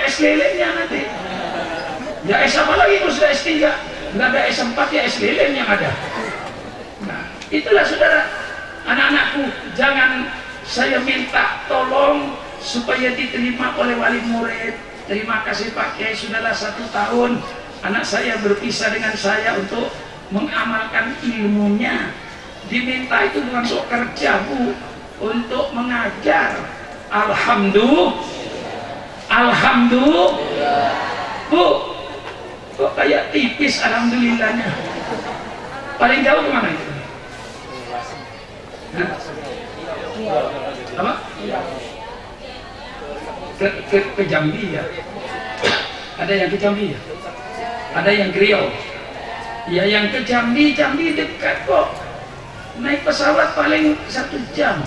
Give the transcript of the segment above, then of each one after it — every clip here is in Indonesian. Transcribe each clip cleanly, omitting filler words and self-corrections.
es lilenya nanti. Ya es apa lagi kalau sudah S3? Nggak ada S4 ya es lilin yang ada. Nah, itulah saudara, anak-anakku, jangan saya minta tolong supaya diterima oleh wali murid. Terima kasih Pak Kiai, sudahlah 1 tahun anak saya berpisah dengan saya untuk mengamalkan ilmunya. Diminta itu bukan untuk kerja, Bu, untuk mengajar. Alhamdulillah. Alhamdulillah. Bu, kok kayak tipis alhamdulillahnya. Paling jauh kemana itu? Hah? Apa? Ke Jambi ya. Ada yang ke Jambi ya? Ada yang ke Riau. Ya yang ke Jambi dekat kok. Naik pesawat paling 1 jam.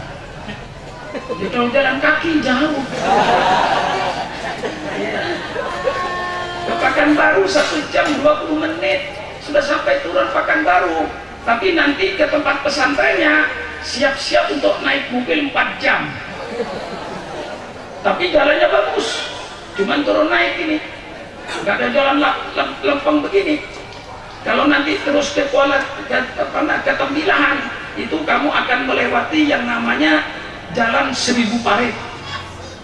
Ya, kalau jalan kaki jauh. Ya. Ke Pekanbaru 1 jam 20 menit sudah sampai turun Pekanbaru. Tapi nanti ke tempat pesantrennya siap-siap untuk naik mobil 4 jam. Tapi jalannya bagus, cuman turun naik ini, nggak ada jalan lempeng begini. Kalau nanti terus ke ke Tembilahan, itu kamu akan melewati yang namanya jalan 1000 parit.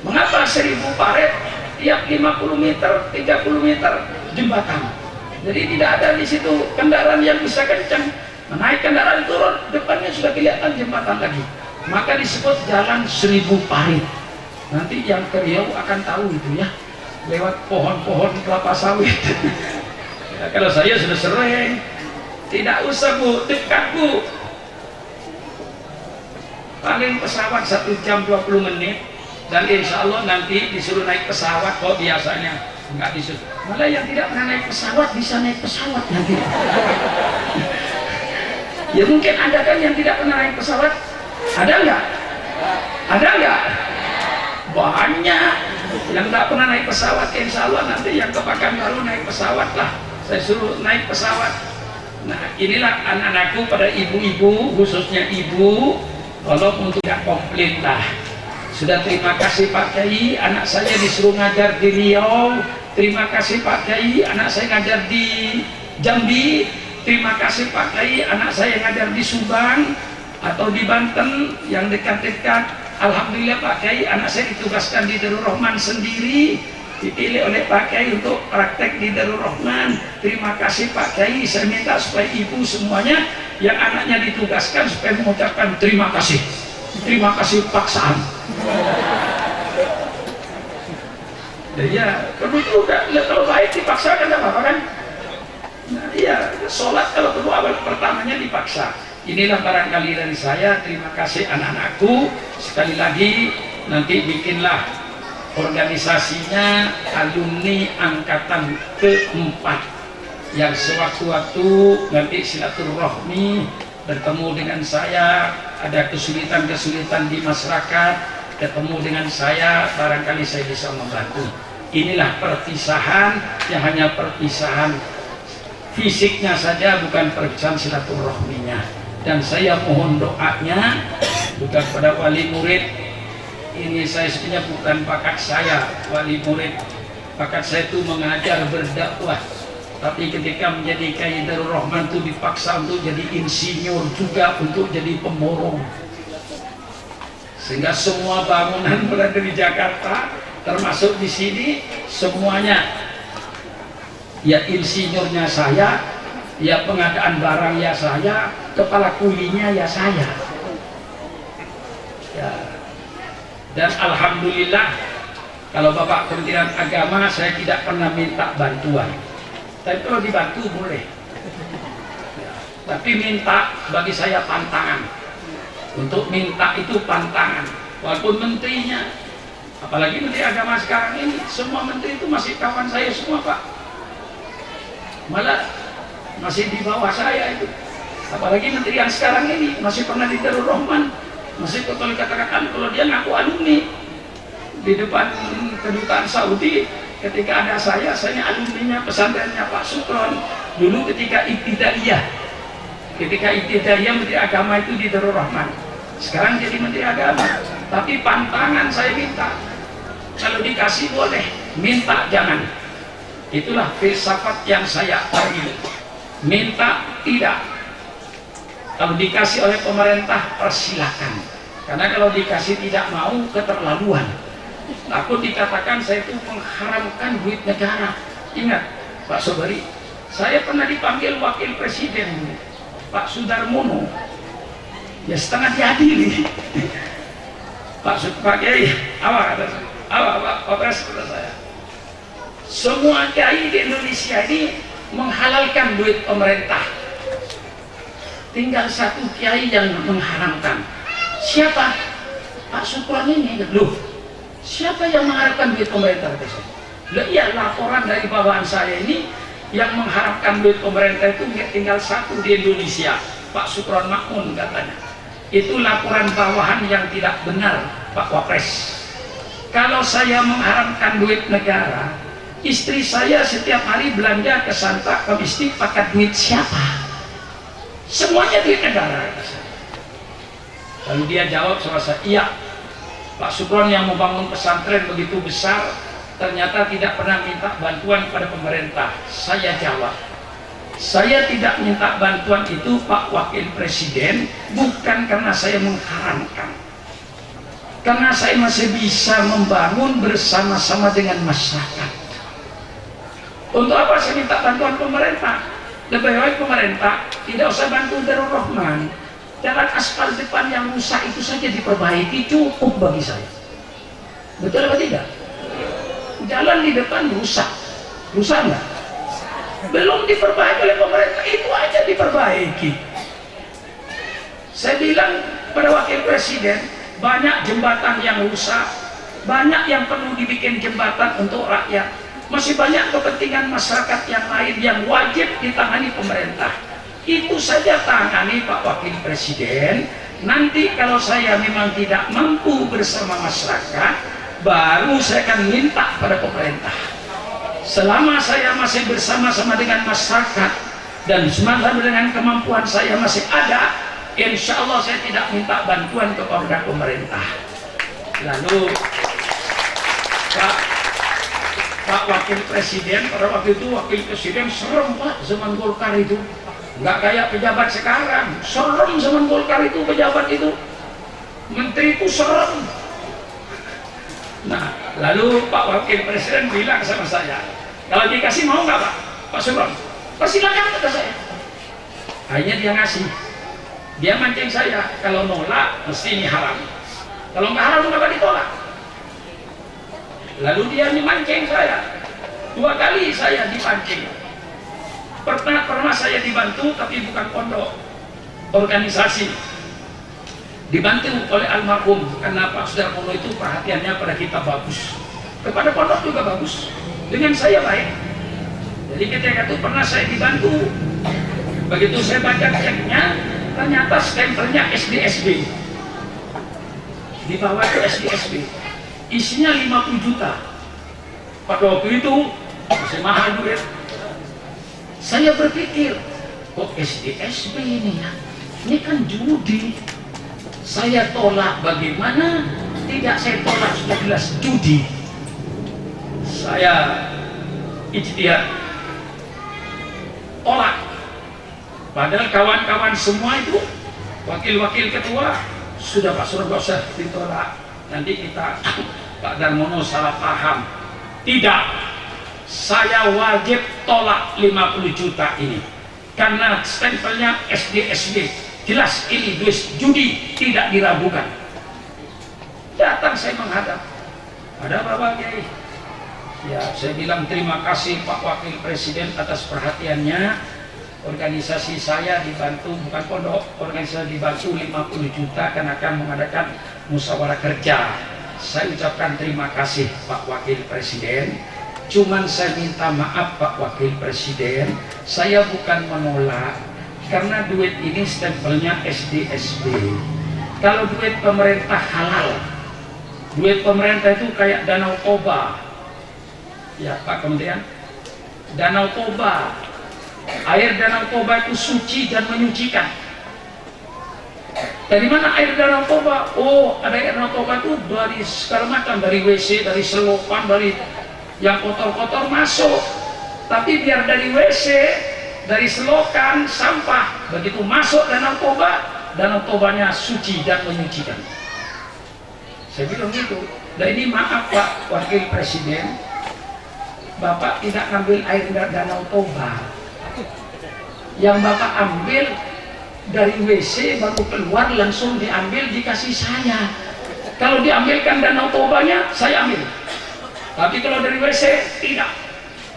Mengapa 1000 parit? Tiap 50 meter, 30 meter jembatan. Jadi tidak ada di situ kendaraan yang bisa kencang. Menaik kendaraan turun, depannya sudah kelihatan jembatan lagi. Maka disebut jalan 1000 parit. Nanti yang ke Riau akan tahu itu ya, lewat pohon-pohon kelapa sawit. Ya, kalau saya sudah sering, tidak usah Bu, dekat Bu. Paling pesawat 1 jam 20 menit, dan insya Allah nanti disuruh naik pesawat kok biasanya. Enggak disuruh. Malah yang tidak pernah naik pesawat bisa naik pesawat nanti. Ya mungkin ada kan yang tidak pernah naik pesawat? Ada nggak? Ada nggak? Banyak yang nggak pernah naik pesawat. Insya Allah nanti yang ke Pekanbaru naik pesawat lah. Saya suruh naik pesawat. Nah inilah anak-anakku, pada ibu-ibu, khususnya ibu, walaupun tidak komplit lah. Sudah terima kasih Pak Kiai, anak saya disuruh ngajar di Riau. Terima kasih Pak Kiai, anak saya ngajar di Jambi. Terima kasih Pak Kiai, anak saya ngajar di Subang atau di Banten yang dekat-dekat. Alhamdulillah Pak Kiai, anak saya ditugaskan di Darul Rahman sendiri, dipilih oleh Pak Kiai untuk praktek di Darul Rahman. Terima kasih Pak Kiai, saya minta supaya ibu semuanya yang anaknya ditugaskan supaya mengucapkan terima kasih. Terima kasih paksaan. Ya, perlu juga. Kalau baik dipaksakan tidak apa-apa kan? Nah, iya, sholat kalau perlu awal pertamanya dipaksa. Inilah barangkali dari saya. Terima kasih anak-anakku. Sekali lagi nanti bikinlah organisasinya alumni angkatan ke-4 yang sewaktu-waktu nanti silaturahmi bertemu dengan saya, ada kesulitan-kesulitan di masyarakat, ketemu dengan saya, barangkali saya bisa membantu. Inilah perpisahan yang hanya perpisahan fisiknya saja, bukan perpisahan silaturahminya. Dan saya mohon doanya bukan pada wali murid. Ini saya sebenarnya bukan bakat saya wali murid. Bakat saya itu mengajar, berdakwah. Tapi ketika menjadi Kiai Darul Rahman itu dipaksa untuk jadi insinyur juga, untuk jadi pemborong. Sehingga semua bangunan berada di Jakarta, termasuk di sini, semuanya ya insinyurnya saya, ya pengadaan barang ya saya, kepala kulinya ya saya. Ya. Dan alhamdulillah kalau Bapak Kementerian Agama saya tidak pernah minta bantuan. Tapi kalau dibantu boleh. Ya. Tapi minta bagi saya pantangan. Untuk minta itu pantangan. Walaupun menterinya, apalagi Menteri Agama sekarang ini, semua menteri itu masih kawan saya semua Pak. Malah masih di bawah saya itu. Apalagi menteri yang sekarang ini masih pernah di Darul Rahman. Masih kalau dikatakan kalau dia ngaku alumni di depan kedutaan Saudi. Ketika ada saya alumninya pesantrennya Pak Sukron. Dulu ketika Ibtidaiyah Menteri Agama itu di Darul Rahman. Sekarang jadi Menteri Agama. Tapi pantangan saya minta, kalau dikasih boleh. minta jangan. Itulah filsafat yang saya ambil. Minta tidak. Kalau dikasih oleh pemerintah persilakan. Karena kalau dikasih tidak mau keterlaluan. Takut dikatakan saya itu mengharamkan duit negara. Ingat Pak Sobari, saya pernah dipanggil wakil presiden Pak Sudarmono, ya setengah diadili. Pak Kiai, awak kata saya, Pak kata saya, semua kiai di Indonesia ini menghalalkan duit pemerintah, tinggal satu kiai yang mengharamkan. Siapa? Pak Supran ini. Loh, siapa yang mengharamkan duit pemerintah? Kata saya. Loh, iya, laporan dari bawahan saya ini yang mengharamkan duit pemerintah itu tinggal satu di Indonesia, Pak Supran Makmun katanya. Itu laporan bawahan yang tidak benar, Pak Wapres. Kalau saya mengharamkan duit negara, istri saya setiap hari belanja ke Santa ke Mistik pakai duit siapa? Semuanya duit negara. Lalu dia jawab sama saya, iya, Pak Supron yang membangun pesantren begitu besar ternyata tidak pernah minta bantuan pada pemerintah. Saya jawab, saya tidak minta bantuan itu Pak Wakil Presiden bukan karena saya mengharamkan, karena saya masih bisa membangun bersama-sama dengan masyarakat. Untuk apa saya minta bantuan pemerintah? Lebih baik pemerintah tidak usah bantu Darul Rahman, jalan aspal depan yang rusak itu saja diperbaiki, cukup bagi saya. Betul atau tidak? Jalan di depan rusak nggak? Belum diperbaiki oleh pemerintah, itu aja diperbaiki. Saya bilang pada wakil presiden, banyak jembatan yang rusak, banyak yang perlu dibikin jembatan untuk rakyat, masih banyak kepentingan masyarakat yang lain yang wajib ditangani pemerintah. Itu saja tangani Pak Wakil Presiden. Nanti kalau saya memang tidak mampu bersama masyarakat, baru saya akan minta pada pemerintah. Selama saya masih bersama-sama dengan masyarakat dan semangat dengan kemampuan saya masih ada, insya Allah saya tidak minta bantuan kepada pemerintah. Lalu Pak Wakil Presiden, pada waktu itu Wakil Presiden serem Pak, zaman Golkar itu nggak kayak pejabat sekarang. Serem zaman Golkar itu, pejabat itu, menteri itu serem. Nah, lalu Pak Wakil Presiden bilang sama saya, kalau dikasih mau nggak Pak Supron? Persilakan kata saya. Akhirnya dia ngasih, dia mancing saya, kalau nolak mesti ini haram, kalau nggak haram nggak ditolak. Lalu dia memancing saya, 2 kali saya dipancing. Pernah saya dibantu tapi bukan pondok, organisasi. Dibantu oleh almarhum karena Pak Sudarmono itu perhatiannya pada kita bagus, kepada pondok juga bagus, dengan saya baik. Jadi ketika itu pernah saya dibantu. Begitu saya baca ceknya, ternyata stempelnya SDSB. Di bawah itu SDSB, isinya 50 juta. Pada waktu itu masih mahal duit. Saya berpikir, kok SDSB ini ya? Ini kan judi. Saya tolak, bagaimana tidak saya tolak, sudah jelas judi. Saya ijtihad tolak. Padahal kawan-kawan semua itu, wakil-wakil ketua, sudah Pak Suruh gak usah ditolak, nanti kita Pak Darmono salah paham. Tidak, saya wajib tolak 50 juta ini karena stempelnya SDSB. Jelas ini duit judi, tidak diragukan. Datang saya menghadap, ada apa Kiai? Ya, saya bilang terima kasih Pak Wakil Presiden atas perhatiannya. Organisasi saya dibantu, bukan pondok, organisasi dibantu 50 juta karena akan mengadakan musyawarah kerja. Saya ucapkan terima kasih Pak Wakil Presiden. Cuman saya minta maaf Pak Wakil Presiden, saya bukan menolak, karena duit ini stempelnya SDSB. Kalau duit pemerintah halal, duit pemerintah itu kayak Danau Toba, ya Pak Kementerian, Danau Toba, air Danau Toba itu suci dan menyucikan. Dari mana air Danau Toba? Oh, ada air Danau Toba itu dari segala macam, dari WC, dari selokan, dari yang kotor-kotor masuk, tapi biar dari WC, dari selokan, sampah, begitu masuk Danau Tobanya suci dan menyucikan. Saya bilang gitu. Dan ini maaf Pak Wakil Presiden, Bapak tidak ambil air dari Danau Toba. Yang Bapak ambil dari WC baru keluar langsung diambil dikasih saya. Kalau diambilkan Danau Tobanya, saya ambil. Tapi kalau dari WC, tidak.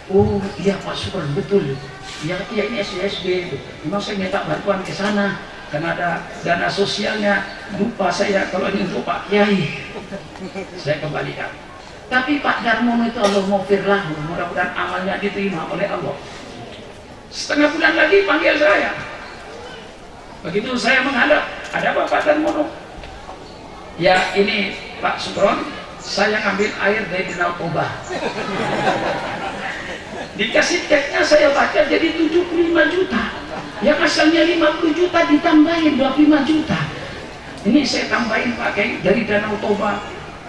Oh iya Pak Super, betul. Ya ini SDSB. Memang saya minta bantuan ke sana karena ada dana sosialnya. Lupa saya kalau ini untuk Pak Kiai. Saya kembalikan. Tapi Pak Darmono itu Allah maghfir lahu, mudah-mudahan amalnya diterima oleh Allah. Setengah bulan lagi panggil saya. Begitu saya menghadap, ada apa Pak Darmono? Ya ini Pak Sukron, saya ngambil air dari Danau Toba. Dikasih ceknya saya baca jadi 75 juta. Yang asalnya 50 juta ditambahin 25 juta. Ini saya tambahin pakai dari Danau Toba.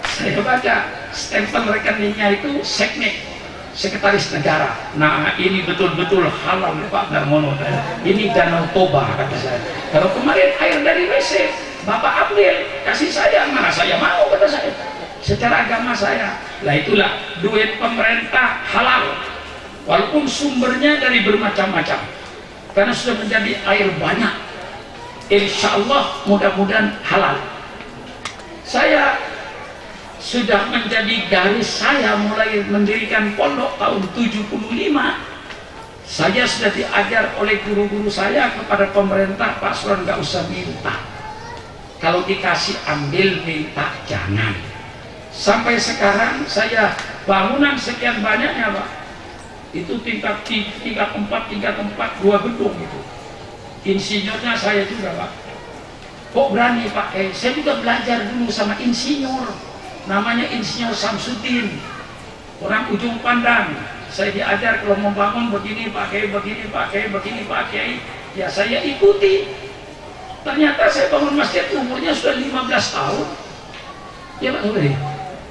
Saya baca stempel rekeningnya itu Seknek, Sekretaris Negara. Nah ini betul-betul halal Pak Darmono. Ini Danau Toba kata saya. Kalau kemarin air dari WC Bapak ambil kasih saya, mana saya mau kata saya. Secara agama saya, lah itulah duit pemerintah halal. Walaupun sumbernya dari bermacam-macam, karena sudah menjadi air banyak, insya Allah mudah-mudahan halal. Saya sudah menjadi garis saya mulai mendirikan pondok tahun 75. Saya sudah diajar oleh guru-guru saya kepada pemerintah, Pak Suran nggak usah minta, kalau dikasih ambil, minta jangan. Sampai sekarang saya bangunan sekian banyaknya Pak, itu tingkat 4, 2 gedung itu. Insinyurnya saya juga Pak. Kok berani Pak? Saya juga belajar dulu sama insinyur, namanya Insinyur Samsudin, orang Ujung Pandang. Saya diajar kalau membangun begini pakai begini, pakai begini pakai. Ya saya ikuti. Ternyata saya bangun masjid umurnya sudah 15 tahun. Ya Pak Sobri.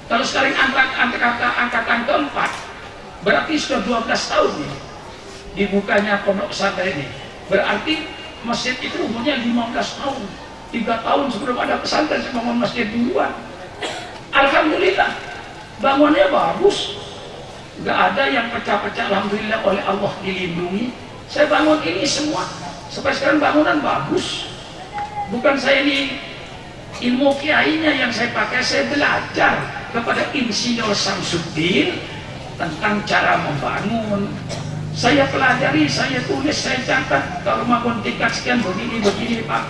Kalau sekarang angkatan keempat, berarti sudah 12 tahun nih dibukanya pondok pesantren ini. Berarti masjid itu umurnya 15 tahun. 3 tahun sebelum ada pesantren saya bangun masjid duluan. Alhamdulillah bangunnya bagus, nggak ada yang pecah-pecah. Alhamdulillah oleh Allah dilindungi. Saya bangun ini semua sampai sekarang bangunan bagus. Bukan saya ini ilmu kiainya yang saya pakai, saya belajar kepada Insinyur Samsudin tentang cara membangun. Saya pelajari, saya tulis, saya catat. Kalau bangun tingkat sekian begini Pak,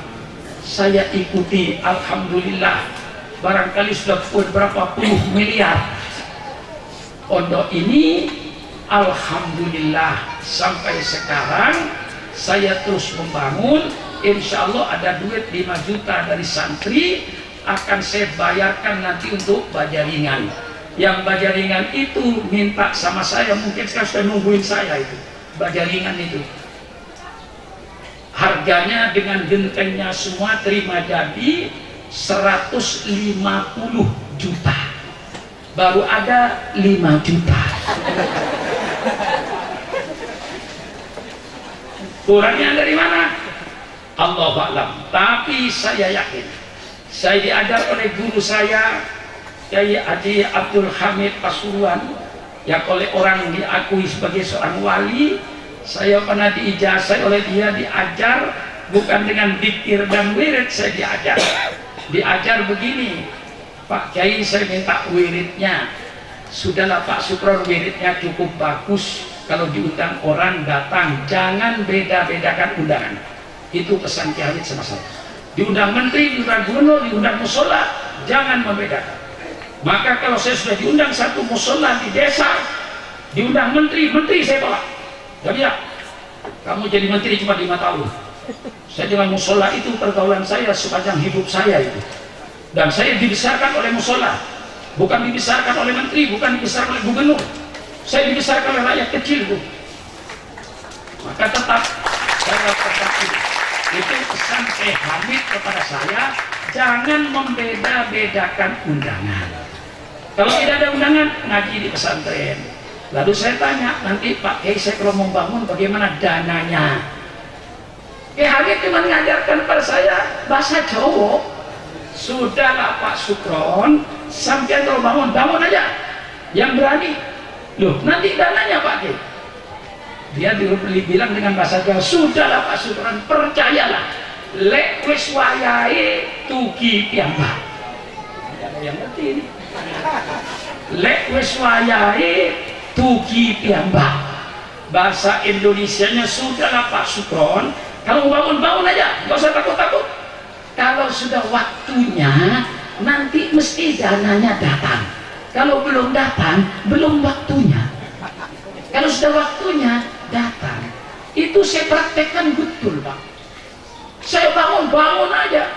saya ikuti. Alhamdulillah barangkali sudah berapa puluh miliar pondok ini. Alhamdulillah sampai sekarang saya terus membangun. Insya Allah ada duit 5 juta dari santri akan saya bayarkan nanti untuk bajaringan. Yang bajaringan itu minta sama saya, mungkin sekarang sudah nungguin saya itu bajaringan itu. Harganya dengan gentengnya semua terima jadi 150 juta. Baru ada 5 juta. Kurangnya dari mana? Allah a'lam. Tapi saya yakin, saya diajar oleh guru saya Kiai Haji Abdul Hamid Pasuruan, yang oleh orang diakui sebagai seorang wali. Saya pernah diijazah oleh dia, diajar bukan dengan dikir dan wirid. Saya diajar begini, Pak Kiai saya minta wiridnya. Sudahlah Pak Sukron, wiridnya cukup bagus. Kalau diundang orang datang, jangan beda-bedakan undangan. Itu pesan Kiai Hamid sama saya. Diundang menteri, diundang gubernur, diundang musola, jangan membedakan. Maka kalau saya sudah diundang satu musola di desa, diundang menteri saya tolak. Jadi ya, kamu jadi menteri cuma 5 tahun. Saya dengan musola itu pergaulan saya sepanjang hidup saya itu. Dan saya dibesarkan oleh musola, bukan dibesarkan oleh menteri, bukan dibesarkan oleh gubernur. Saya dibesarkan oleh rakyat kecil itu. Maka tetap saya percaya itu pesan Kiai Hamid kepada saya, jangan membeda-bedakan undangan. Kalau tidak ada undangan, ngaji di pesantren. Lalu saya tanya, nanti Pak Kiai saya kalau mau bangun bagaimana dananya? Kiai Hamid cuma mengajarkan pada saya bahasa Jawa. Sudahlah Pak Sukron, sampai kalau bangun, bangun aja. Yang berani. Loh, nanti dananya Pak Kiai. Dia bilang dengan bahasa Jawa, sudahlah Pak Sukron, percayalah. Lek wis wayahe tugi piyambak. Ada yang ngerti ini. Lek wis wayahe tugi piyambak. Bahasa Indonesianya sudahlah Pak Sukron, kalau bangun-bangun aja, nggak usah takut-takut. Kalau sudah waktunya, nanti mesti dananya datang. Kalau belum datang, belum waktunya. Kalau sudah waktunya, datang. Itu saya praktekkan betul, Pak. Saya bangun aja.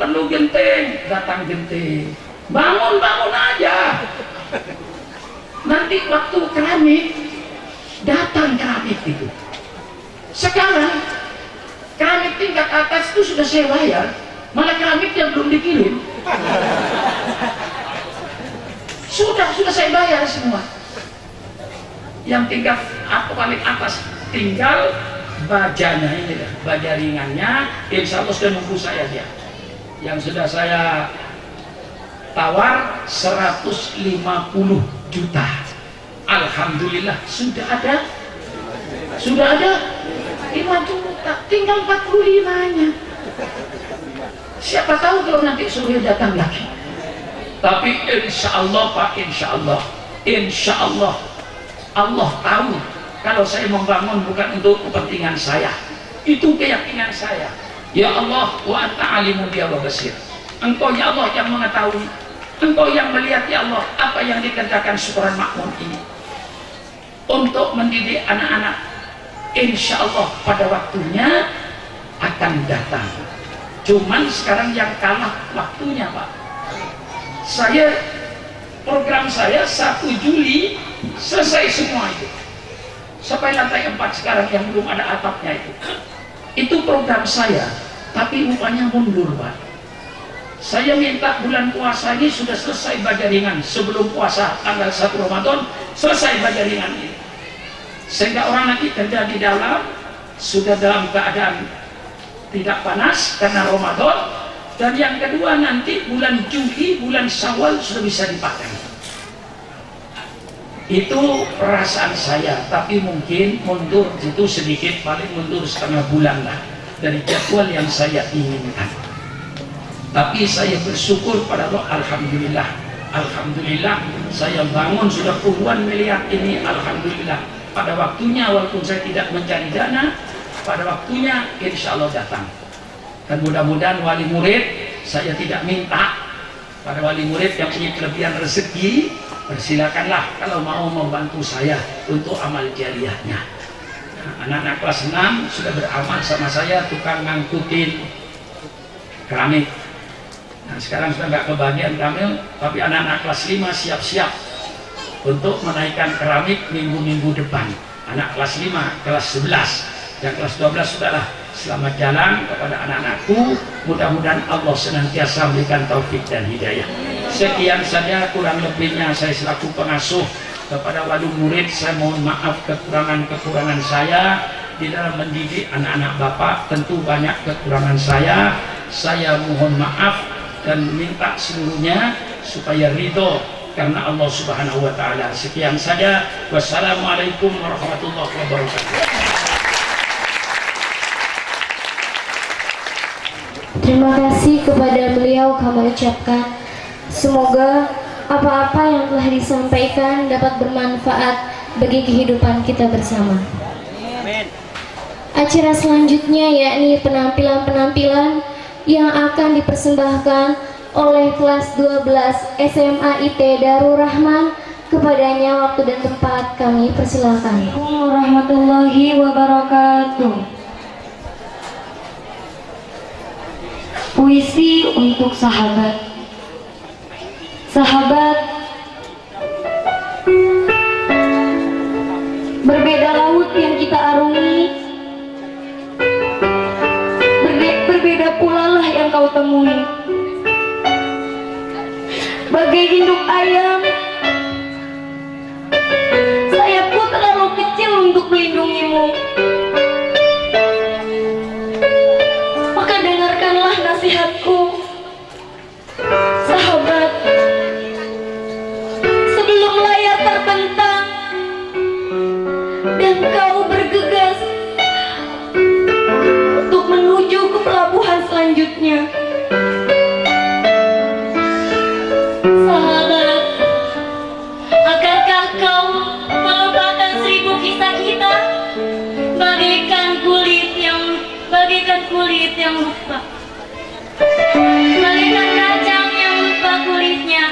Perlu genting, datang genting. Bangun aja. Nanti waktu keramik, datang keramik itu. Sekarang keramik tingkat atas itu sudah saya bayar, malah keramik yang belum dikirim. Sudah saya bayar semua. Yang tingkat atau paling atas tinggal bajanya ini, baja ringannya, insya Allah sudah nunggu saya dia. Yang sudah saya tawar 150 juta. Alhamdulillah sudah ada 5 juta, tinggal 45-nya. Siapa tahu kalau nanti Surya datang lagi. Tapi insya Allah Pak, insya Allah Allah tahu kalau saya membangun bukan untuk kepentingan saya, itu keyakinan saya. Ya Allah, wa anta alimun biya wa basir. Engkau ya Allah yang mengetahui, Engkau yang melihat ya Allah apa yang dikerjakan Syukuran Makmum ini untuk mendidik anak-anak. Insya Allah pada waktunya akan datang. Cuman sekarang yang kalah waktunya Pak. Program saya 1 Juli selesai semua itu. Sampai lantai 4 sekarang yang belum ada atapnya itu. Itu program saya, tapi rupanya mundur Pak. Saya minta bulan puasa ini sudah selesai baja ringan. Sebelum puasa tanggal 1 Ramadan selesai baja ringan ini. Sehingga orang nanti kerja di dalam sudah dalam keadaan tidak panas karena Ramadan. Dan yang kedua nanti bulan Juli, bulan Syawal sudah bisa dipakai. Itu perasaan saya, tapi mungkin mundur itu sedikit, paling mundur setengah bulan lah dari jadwal yang saya inginkan. Tapi saya bersyukur pada Allah, Alhamdulillah saya bangun sudah puluhan miliar ini, Alhamdulillah. Pada waktunya walaupun saya tidak mencari dana, pada waktunya insya Allah datang. Dan mudah-mudahan wali murid, saya tidak minta pada wali murid yang punya kelebihan rezeki, persilakanlah kalau mau membantu saya untuk amal jariahnya. Nah, anak-anak kelas 6 sudah beramal sama saya, tukang ngangkutin keramik. Nah, sekarang sudah nggak kebagian keramik, tapi anak-anak kelas 5 siap-siap untuk menaikkan keramik minggu-minggu depan. Anak kelas 5, kelas 11, yang kelas 12 sudahlah. Selamat jalan kepada anak-anakku, mudah-mudahan Allah senantiasa memberikan taufik dan hidayah. Sekian saja, kurang lebihnya saya selaku pengasuh. Kepada wali murid saya mohon maaf kekurangan-kekurangan saya di dalam mendidik anak-anak Bapak. Tentu banyak kekurangan saya mohon maaf dan minta seluruhnya supaya ridho karena Allah Subhanahu wa Ta'ala. Sekian saja, wassalamualaikum warahmatullahi wabarakatuh. Terima kasih kepada beliau kami ucapkan. Semoga apa-apa yang telah disampaikan dapat bermanfaat bagi kehidupan kita bersama. Amin. Acara selanjutnya yakni penampilan-penampilan yang akan dipersembahkan oleh kelas 12 SMA IT Darul Rahman. Kepadanya waktu dan tempat kami persilakan. Assalamualaikum warahmatullahi wabarakatuh. Puisi untuk sahabat. Sahabat, berbeda laut yang kita arungi, berbeda pula lah yang kau temui. Bagai induk ayam dirimu. Maka dengarkanlah nasihatku, sahabat. Sebelum layar terbentang dan kau bergegas untuk menuju ke pelabuhan selanjutnya, sahabat, akankah kau melupakan 1000 kisah kita bagaikan kulit yang lupa, bagaikan kacang yang lupa kulitnya?